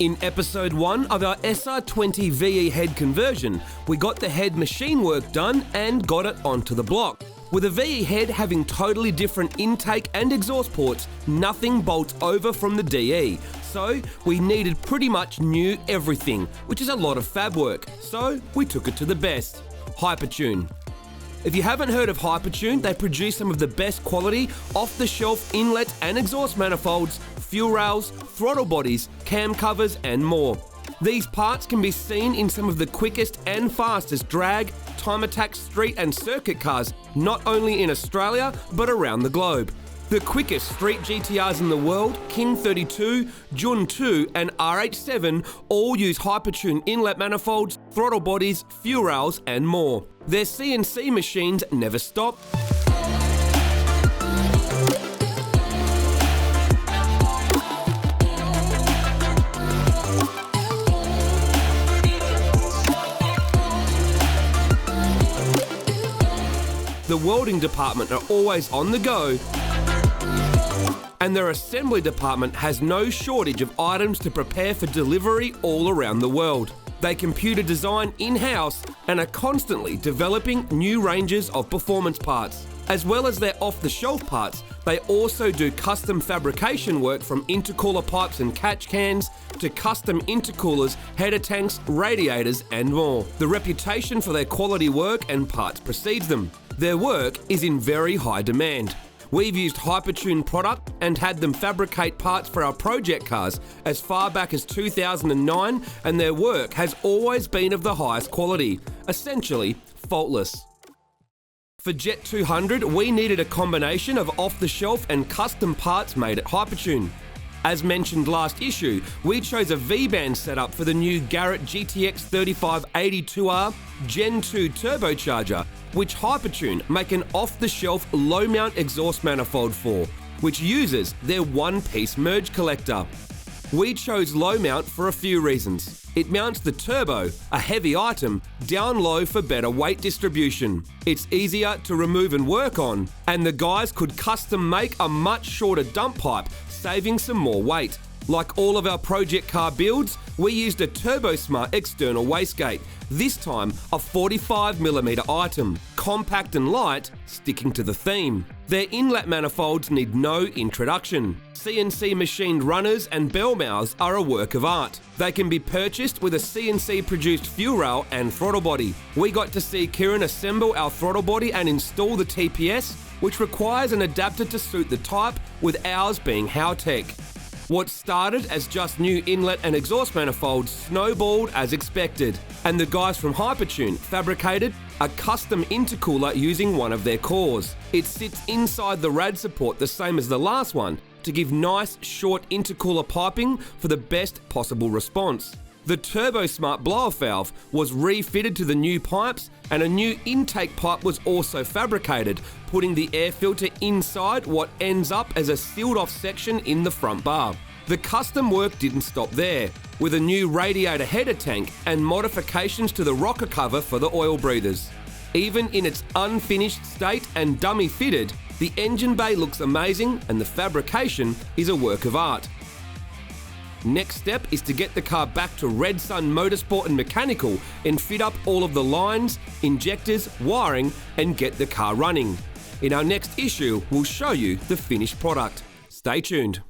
In episode 1 of our SR20 VE head conversion, we got the head machine work done and got it onto the block. With a VE head having totally different intake and exhaust ports, nothing bolts over from the DE. So we needed pretty much new everything, which is a lot of fab work. So we took it to the best, Hypertune. If you haven't heard of Hypertune, they produce some of the best quality, off-the-shelf inlet and exhaust manifolds, fuel rails, throttle bodies, cam covers and more. These parts can be seen in some of the quickest and fastest drag, time attack street and circuit cars, not only in Australia, but around the globe. The quickest street GTRs in the world, King 32, Jun 2 and RH7 all use Hypertune inlet manifolds, throttle bodies, fuel rails and more. Their CNC machines never stop. The welding department are always on the go, and their assembly department has no shortage of items to prepare for delivery all around the world. They computer design in-house and are constantly developing new ranges of performance parts. As well as their off-the-shelf parts, they also do custom fabrication work from intercooler pipes and catch cans to custom intercoolers, header tanks, radiators and more. The reputation for their quality work and parts precedes them. Their work is in very high demand. We've used Hypertune product and had them fabricate parts for our project cars as far back as 2009, and their work has always been of the highest quality, essentially faultless. For JET200, we needed a combination of off-the-shelf and custom parts made at Hypertune. As mentioned last issue, we chose a V-band setup for the new Garrett GTX 3582R Gen 2 turbocharger, which Hypertune make an off-the-shelf low-mount exhaust manifold for, which uses their one-piece merge collector. We chose low mount for a few reasons. It mounts the turbo, a heavy item, down low for better weight distribution. It's easier to remove and work on, and the guys could custom make a much shorter dump pipe, saving some more weight. Like all of our project car builds, we used a TurboSmart external wastegate, this time a 45mm item, compact and light, sticking to the theme. Their inlet manifolds need no introduction. CNC machined runners and bell mouths are a work of art. They can be purchased with a CNC produced fuel rail and throttle body. We got to see Kieran assemble our throttle body and install the TPS, which requires an adapter to suit the type, with ours being Howtech. What started as just new inlet and exhaust manifolds snowballed as expected, and the guys from Hypertune fabricated a custom intercooler using one of their cores. It sits inside the rad support the same as the last one to give nice short intercooler piping for the best possible response. The TurboSmart blow-off valve was refitted to the new pipes, and a new intake pipe was also fabricated, putting the air filter inside what ends up as a sealed off section in the front bar. The custom work didn't stop there, with a new radiator header tank and modifications to the rocker cover for the oil breathers. Even in its unfinished state and dummy fitted, the engine bay looks amazing and the fabrication is a work of art. Next step is to get the car back to Red Sun Motorsport and Mechanical and fit up all of the lines, injectors, wiring and get the car running. In our next issue, we'll show you the finished product. Stay tuned.